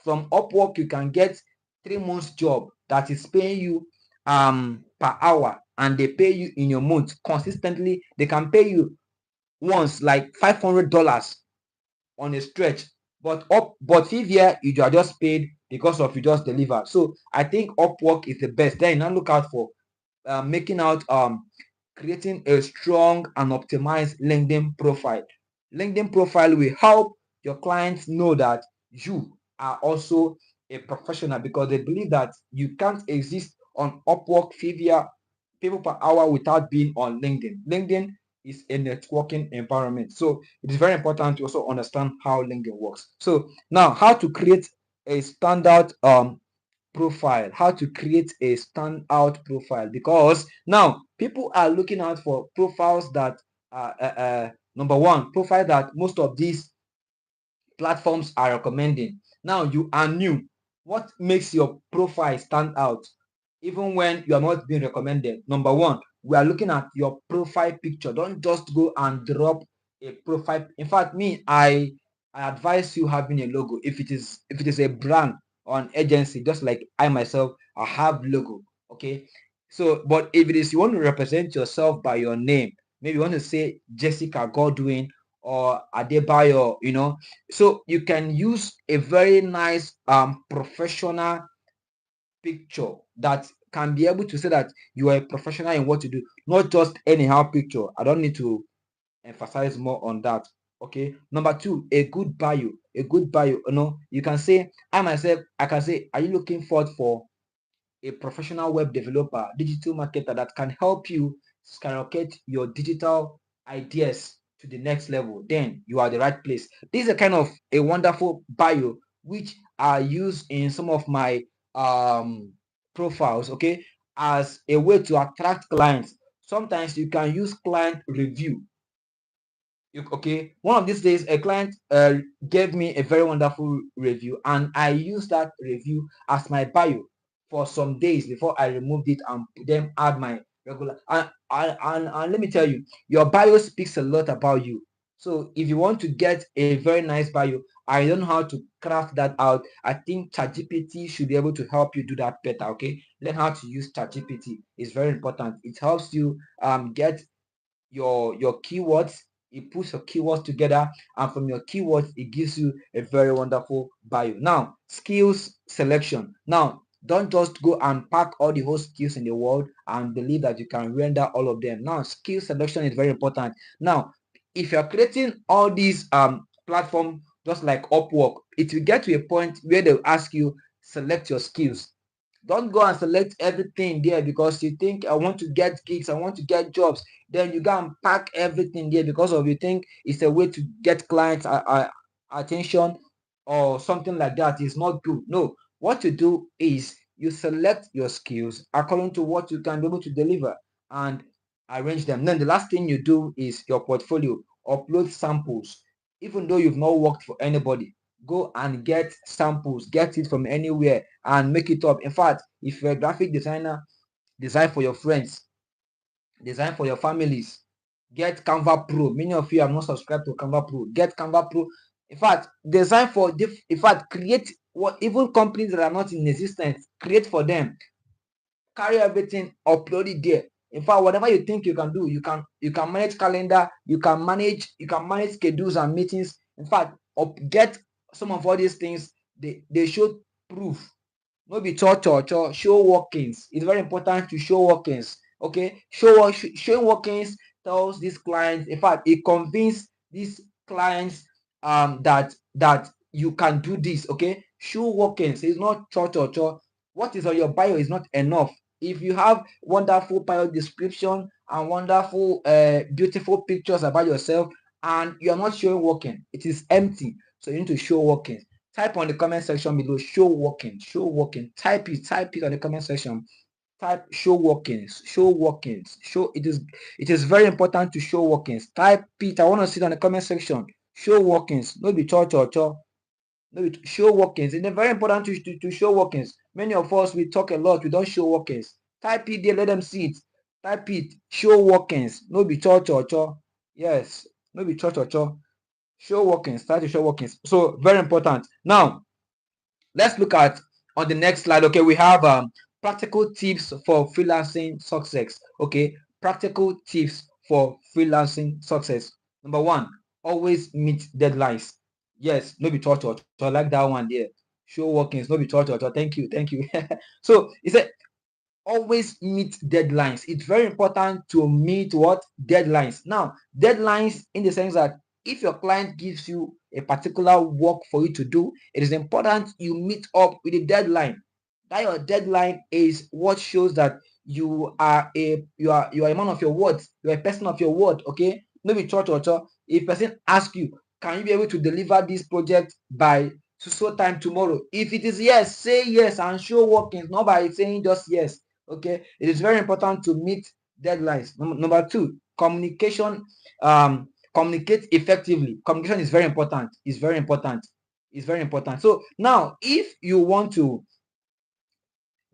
S1: From Upwork, you can get 3 months job that is paying you per hour, and they pay you in your month consistently. They can pay you once like $500 on a stretch. But Fiverr, you are just paid because of you just deliver. So I think Upwork is the best. Then now look out for creating a strong and optimized LinkedIn profile. LinkedIn profile will help your clients know that you are also a professional, because they believe that you can't exist on Upwork, Fiverr, People Per Hour without being on LinkedIn. LinkedIn is a networking environment. So it is very important to also understand how LinkedIn works. So now, how to create a standout profile, how to create a standout profile, because now people are looking out for profiles that number one, profile that most of these platforms are recommending. Now you are new. What makes your profile stand out even when you are not being recommended? Number one, we are looking at your profile picture. Don't just go and drop a profile. In fact, I advise you having a logo. If it is a brand or an agency, just like I myself, I have logo. Okay, so but if it is you want to represent yourself by your name, maybe you want to say Jessica Godwin or Adebayo, so you can use a very nice professional picture that can be able to say that you are a professional in what you do, not just anyhow picture. I don't need to emphasize more on that. Okay, number two, a good bio. a good bio. You can say, I can say, are you looking forward for a professional web developer, digital marketer that can help you skyrocket your digital ideas to the next level? Then you are the right place. This is a kind of a wonderful bio which are used in some of my profiles, okay, as a way to attract clients. Sometimes you can use client review. Okay, one of these days a client gave me a very wonderful review, and I used that review as my bio for some days before I removed it and then add my regular. And let me tell you, your bio speaks a lot about you. So if you want to get a very nice bio, I don't know how to craft that out. I think ChatGPT should be able to help you do that better. Okay, learn how to use ChatGPT. It's very important. It helps you get your keywords. It puts your keywords together, and from your keywords it gives you a very wonderful bio. Now, skills selection. Now, don't just go and pack all the whole skills in the world and believe that you can render all of them. Now, skill selection is very important. Now, if you're creating all these platform just like Upwork, it will get to a point where they'll ask you, select your skills. Don't go and select everything there because you think, I want to get gigs, I want to get jobs. Then you go and pack everything there because of you think it's a way to get clients attention or something like that. Is not good. No, what you do is you select your skills according to what you can be able to deliver and arrange them. Then the last thing you do is your portfolio. Upload samples. Even though you've not worked for anybody, go and get samples, get it from anywhere and make it up. In fact, if you're a graphic designer, design for your friends, design for your families. Get Canva Pro. Many of you have not subscribed to Canva Pro. Get Canva Pro. In fact, design for in fact, create what even companies that are not in existence, create for them. Carry everything, upload it there. In fact, whatever you think you can do, you can manage calendar, you can manage schedules and meetings. In fact, get some of all these things. They show proof. No be cho, show workings. It's very important to show workings. Okay, showing workings tells these clients, in fact, it convinces these clients that you can do this. Okay, show workings. It's not cho. What is on your bio is not enough. If you have wonderful bio description and wonderful beautiful pictures about yourself and you are not showing working, it is empty. So you need to show workings. Type on the comment section below, show working. Type it on the comment section. Type show workings. It is very important to show workings. Type it. I want to see it on the comment section. Show workings. No be cho. No, show workings. It's very important to show workings. Many of us, we talk a lot, we don't show workings. Type it there, let them see it. Type it, show workings. No be cho. Yes, no be cho. Show workings. Start to show workings. So very important. Now, let's look at on the next slide. Okay, we have practical tips for freelancing success. Okay, practical tips for freelancing success. Number one, always meet deadlines. Yes, no be cho. I like that one there. Show workings, no be cho. Thank you. So he said always meet deadlines. It's very important to meet what deadlines. Now, deadlines in the sense that if your client gives you a particular work for you to do, it is important you meet up with the deadline. That your deadline is what shows that you are a man of your words. You are a person of your word. Okay, maybe church or church. If person asks you, can you be able to deliver this project by so time tomorrow? If it is yes, say yes and show workings, not by saying just yes. Okay, it is very important to meet deadlines. Number two, communication. Communicate effectively. Communication is very important. So now, if you want to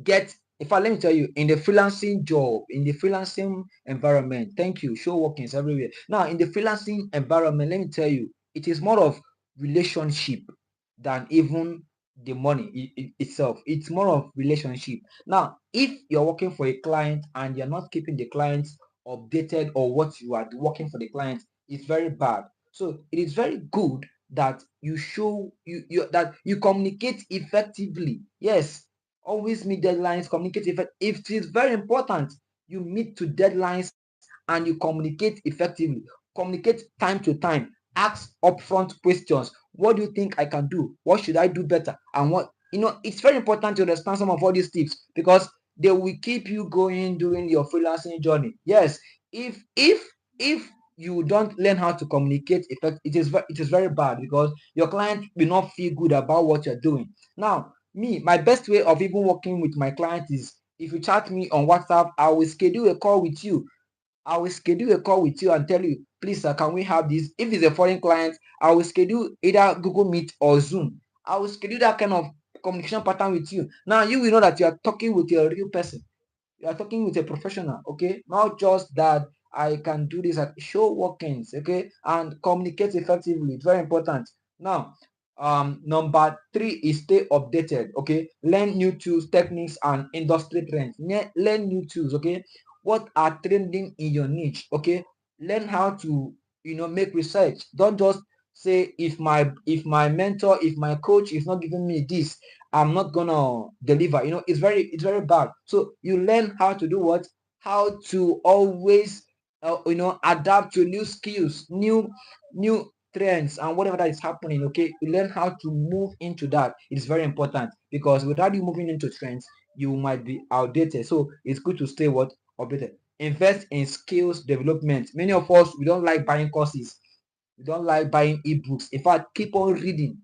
S1: get, in fact, let me tell you, in the freelancing job, in the freelancing environment, thank you, show workings everywhere. Now, in the freelancing environment, let me tell you, it is more of relationship than even the money itself. It's more of relationship. Now, if you're working for a client and you're not keeping the clients updated or what you are working for the client, it's very bad. So it is very good that you show that you communicate effectively. Yes, always meet deadlines, communicate if it is very important. You meet to deadlines and you communicate effectively. Communicate time to time. Ask upfront questions. What do you think I can do? What should I do better? And what, it's very important to understand some of all these tips, because they will keep you going during your freelancing journey. Yes, if you don't learn how to communicate effect, it is very bad, because your client will not feel good about what you're doing. Now, my best way of even working with my client is, if you chat me on WhatsApp, I will schedule a call with you. And tell you, please sir, can we have this? If it's a foreign client, I will schedule either Google Meet or Zoom. I will schedule that kind of communication pattern with you. Now you will know that you are talking with a real person. You are talking with a professional, okay? Not just that I can do this, at show workings, okay? And communicate effectively. It's very important. Now, number 3 is stay updated, okay? Learn new tools, techniques, and industry trends. Learn new tools, okay? What are trending in your niche, okay? Learn how to, make research. Don't just say, if my mentor, if my coach is not giving me this, I'm not gonna deliver. It's very bad. So you learn how to do what? How to always adapt to new skills, new trends, and whatever that is happening. Okay, you learn how to move into that. It's very important, because without you moving into trends, you might be outdated. So it's good to stay what? Updated. Invest in skills development. Many of us, we don't like buying courses. We don't like buying ebooks. In fact, keep on reading.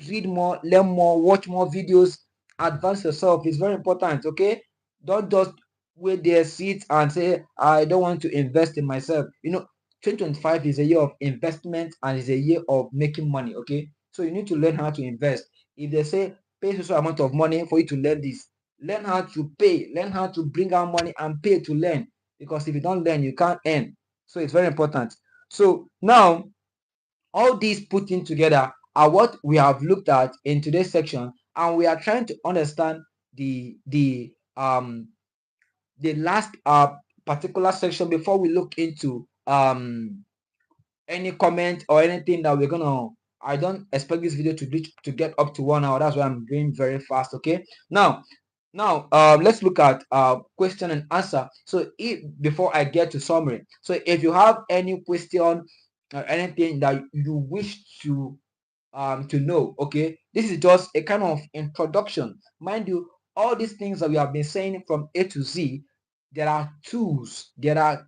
S1: Read more, learn more, watch more videos, advance yourself. It's very important, okay? Don't just wait there, sit and say, I don't want to invest in myself. 2025 is a year of investment, and is a year of making money, okay? So you need to learn how to invest. If they say pay so amount of money for you to learn this, learn how to pay, learn how to bring out money and pay to learn. Because if you don't learn, you can't earn. So it's very important. So now, all these put in together are what we have looked at in today's section, and we are trying to understand the last particular section before we look into any comment or anything that we're gonna. I don't expect this video to get up to 1 hour. That's why I'm going very fast. Okay. Now, let's look at question and answer. So if before I get to summary, so if you have any question or anything that you wish to know, okay, this is just a kind of introduction. Mind you, all these things that we have been saying from A to Z, there are tools. There are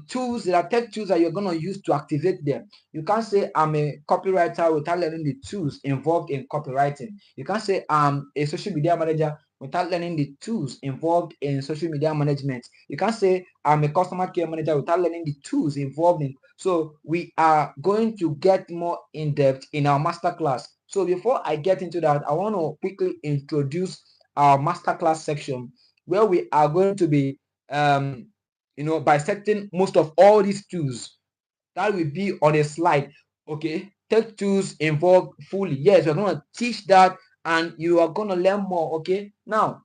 S1: tools. There are tech tools that you're going to use to activate them. You can't say I'm a copywriter without learning the tools involved in copywriting. You can't say I'm a social media manager without learning the tools involved in social media management. You can't say I'm a customer care manager without learning the tools involved in. So we are going to get more in depth in our masterclass. So before I get into that, I want to quickly introduce our masterclass section, where we are going to be bisecting most of all these tools. That will be on a slide. Okay, tech tools involved fully. Yes, we're going to teach that, and you are going to learn more. Okay, now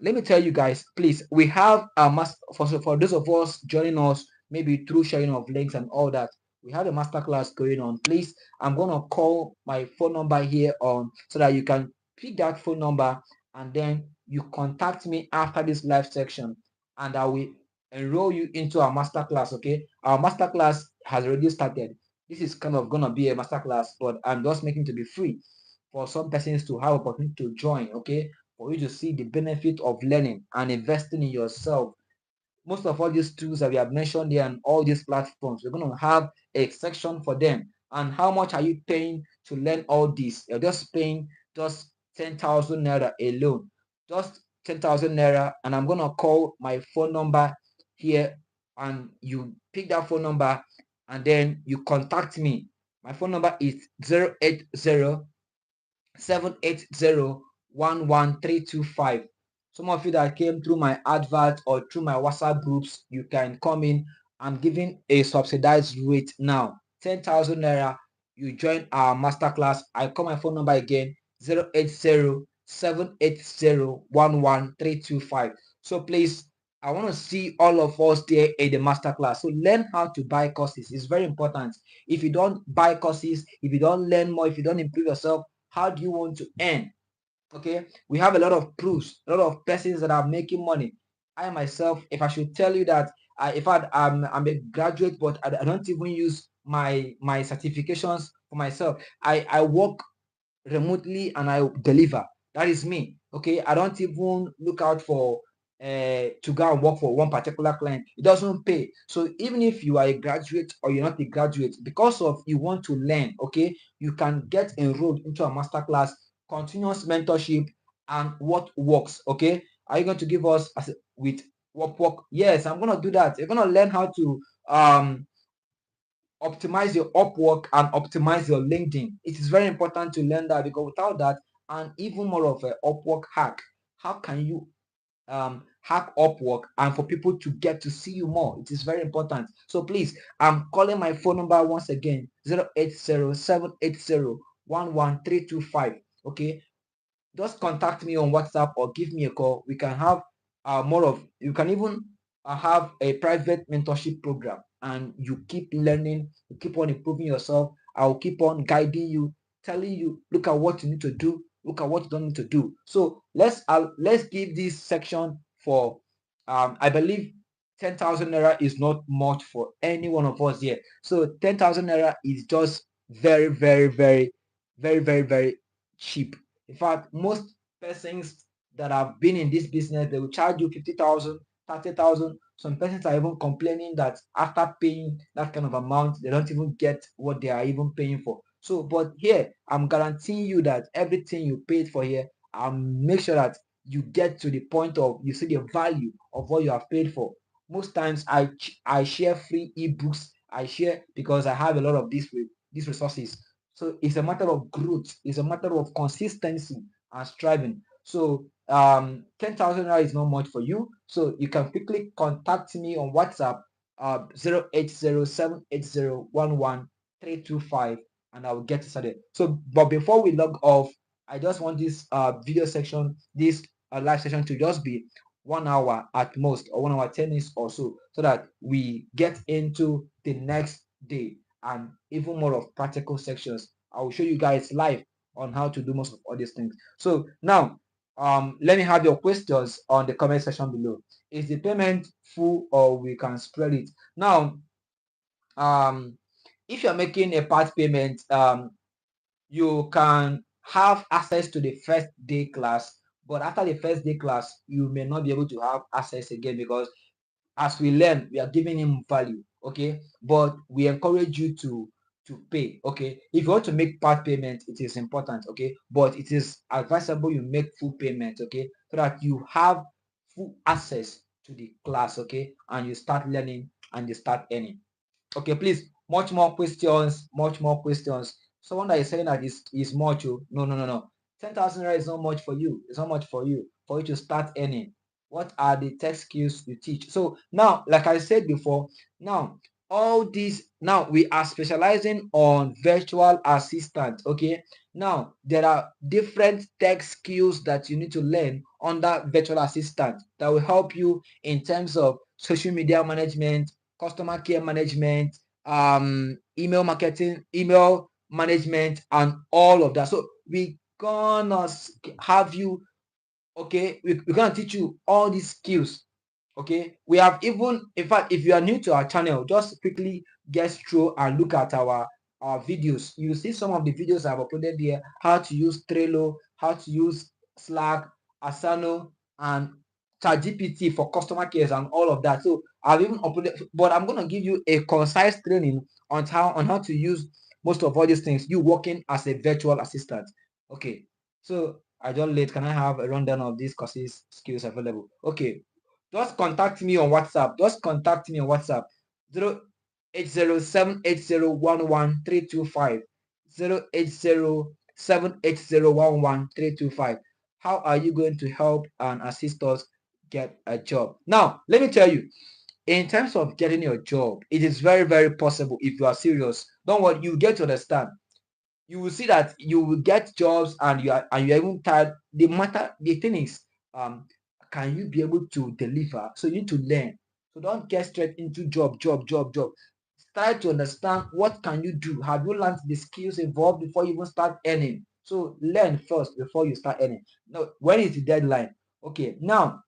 S1: let me tell you guys, please, we have a for those of us joining us maybe through sharing of links and all that. We have a masterclass going on. Please, I'm going to call my phone number here on, so that you can pick that phone number, and then you contact me after this live section, and I will enroll you into our masterclass. Okay, our masterclass has already started. This is kind of gonna be a masterclass, but I'm just making it to be free for some persons to have opportunity to join. Okay, for you to see the benefit of learning and investing in yourself. Most of all these tools that we have mentioned here and all these platforms, we're going to have a section for them. And how much are you paying to learn all this? You're just paying just 10,000 naira alone. Just 10,000 naira. And I'm going to call my phone number here, and you pick that phone number, and then you contact me. My phone number is 080-780-11325. Some of you that came through my advert or through my WhatsApp groups, you can come in. I'm giving a subsidized rate now, 10,000 naira. You join our masterclass. I call my phone number again, 080-780-11325. So please, I want to see all of us there in the masterclass. So learn how to buy courses. It's very important. If you don't buy courses, if you don't learn more, if you don't improve yourself, how do you want to earn? Okay, we have a lot of proofs, a lot of persons that are making money. I myself, if I should tell you that In fact, I'm a graduate, but I don't even use my certifications for myself. I work remotely and I deliver. That is me. Okay, I don't even look out for to go and work for one particular client. It doesn't pay. So even if you are a graduate or you're not a graduate, because of you want to learn, okay, you can get enrolled into a masterclass, continuous mentorship, and what works. Okay, are you going to give us with what work? Yes, I'm gonna do that. You're gonna learn how to optimize your Upwork and optimize your LinkedIn. It is very important to learn that, because without that, and even more of a Upwork hack, how can you hack Upwork and for people to get to see you more? It is very important. So please, I'm calling my phone number once again: 080-780-11325. Okay, just contact me on WhatsApp or give me a call. We can have more of, you can even have a private mentorship program, and you keep learning, you keep on improving yourself. I'll keep on guiding you, telling you, look at what you need to do, look at what you don't need to do. So let's give this section for I believe 10,000 naira is not much for any one of us here. So 10,000 naira is just very, very, very, very, very, very cheap. In fact, most persons that have been in this business, they will charge you 50,000, 30,000. Some persons are even complaining that after paying that kind of amount, they don't even get what they are even paying for. So, but here, I'm guaranteeing you that everything you paid for here, I'll make sure that you get to the point of you see the value of what you have paid for. Most times, I share free ebooks. I share because I have a lot of these resources. So it's a matter of growth. It's a matter of consistency and striving. So 10,000 naira is not much for you. So you can quickly contact me on WhatsApp 080-780-11325, and I will get started. So, but before we log off, I just want this video section, this live session to just be 1 hour at most, or 1 hour 10 minutes or so that we get into the next day and even more of practical sections. I will show you guys live on how to do most of all these things. So now, let me have your questions on the comment section below. Is the payment full, or we can spread it? Now, if you're making a part payment, you can have access to the first day class, but after the first day class, you may not be able to have access again, because as we learn, we are giving him value. Okay, but we encourage you to pay. Okay, if you want to make part payment, it is important. Okay, but it is advisable you make full payment. Okay, so that you have full access to the class. Okay, and you start learning and you start earning. Okay, please, much more questions, much more questions. Someone that is saying that is much. Oh, no, no, no, no. 10,000 naira is not much for you. It's not much for you to start earning. What are the tech skills you teach? So now, like I said before, now all these, now we are specializing on virtual assistant. Okay, now there are different tech skills that you need to learn under virtual assistant that will help you in terms of social media management, customer care management, email marketing, email management, and all of that. So we gonna have you, okay, we're gonna teach you all these skills. Okay, we have even, in fact, if you are new to our channel, just quickly get through and look at our videos. You see some of the videos I've uploaded here: how to use Trello, how to use Slack, Asano, and ChatGPT for customer cares and all of that. So I've even uploaded, but I'm going to give you a concise training on how to use most of all these things, you working as a virtual assistant. Okay, so I don't late. Can I have a rundown of these courses skills available? Okay, just contact me on WhatsApp. Just contact me on WhatsApp: 080-780-11325. 080-780-11325. How are you going to help and assist us get a job? Now, let me tell you, in terms of getting your job, it is very, very possible if you are serious. Don't worry, you get to understand. You will see that you will get jobs, and you're even tired. The thing is, can you be able to deliver? So you need to learn. So don't get straight into job. Try to understand what can you do. Have you learned the skills involved before you even start earning? So learn first before you start earning. Now, when is the deadline? Okay, now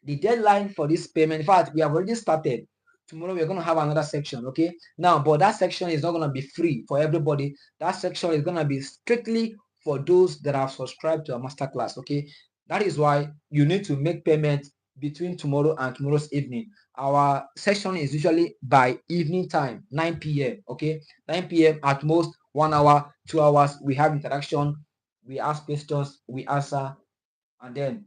S1: The deadline for this payment, in fact, we have already started. Tomorrow we're going to have another section, okay? Now, but that section is not going to be free for everybody. That section is going to be strictly for those that have subscribed to our masterclass, okay? That is why you need to make payment between tomorrow and tomorrow's evening. Our session is usually by evening time, 9 p.m., okay? 9 p.m. at most, 1 hour, 2 hours. We have interaction, we ask questions, we answer, and then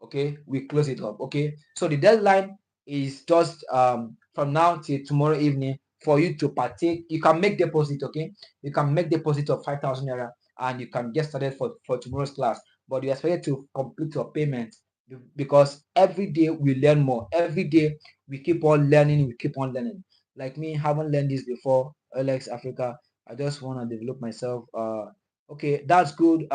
S1: okay, we close it up. Okay, so the deadline is just from now till tomorrow evening for you to partake. You can make deposit. Okay, you can make deposit of 5,000 naira and you can get started for tomorrow's class, but you are expected to complete your payment because every day we learn more. Every day we keep on learning, we keep on learning. Like me, haven't learned this before. Alex Africa, I just want to develop myself. Okay, that's good.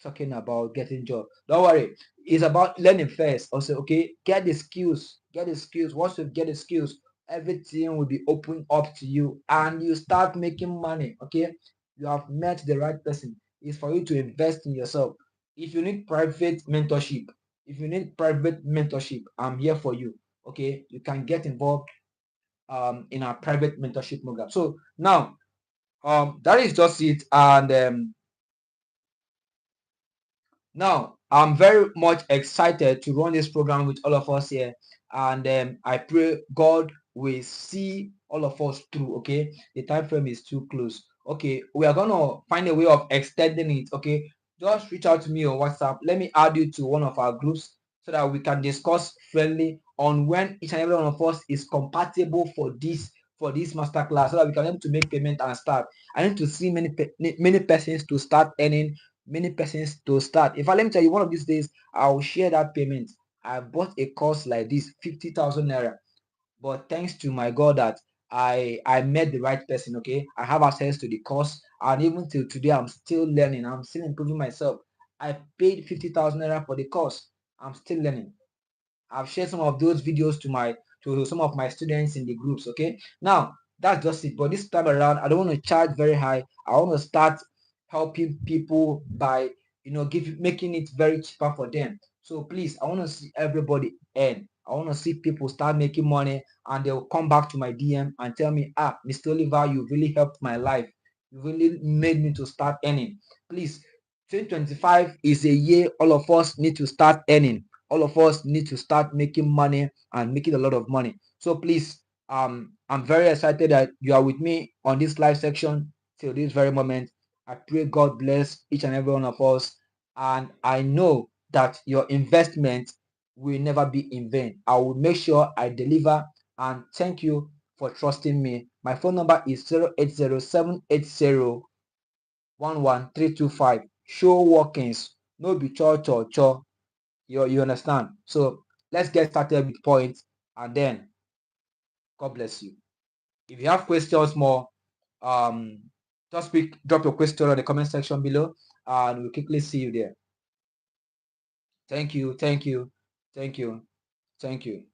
S1: Talking about getting job. Don't worry, it's about learning first. Also, okay, get the skills. Get the skills. Once you get the skills, everything will be open up to you, and you start making money. Okay, you have met the right person. It's for you to invest in yourself. If you need private mentorship, I'm here for you. Okay, you can get involved in our private mentorship program. So now that is just it, and now, I'm very much excited to run this program with all of us here, and I pray God will see all of us through. Okay, the time frame is too close. Okay, we are gonna find a way of extending it. Okay, just reach out to me on WhatsApp. Let me add you to one of our groups so that we can discuss friendly on when each and every one of us is compatible for this masterclass, so that we can be able to make payment and start. I need to see many persons to start earning, many persons to start. In fact, let me tell you, one of these days I'll share that payment. I bought a course like this, 50,000 naira, but thanks to my God that I met the right person. Okay, I have access to the course, and even till today I'm still learning, I'm still improving myself. I paid 50,000 naira for the course. I'm still learning. I've shared some of those videos to some of my students in the groups. Okay, now that's just it. But this time around, I don't want to charge very high. I want to start helping people by making it very cheaper for them. So please, I want to see everybody earn. I want to see people start making money, and they'll come back to my DM and tell me, Mr. Oliver, you really helped my life. You really made me to start earning. Please, 2025 is a year all of us need to start earning. All of us need to start making money and making a lot of money. So please, I'm very excited that you are with me on this live section till this very moment. I pray God bless each and every one of us, and I know that your investment will never be in vain. I will make sure I deliver, and thank you for trusting me. My phone number is 08078011325. Show workings, no be cho. You understand? So let's get started with points, and then God bless you. If you have questions more, um, just drop your question on the comment section below, and we'll quickly see you there. Thank you, thank you, thank you, thank you.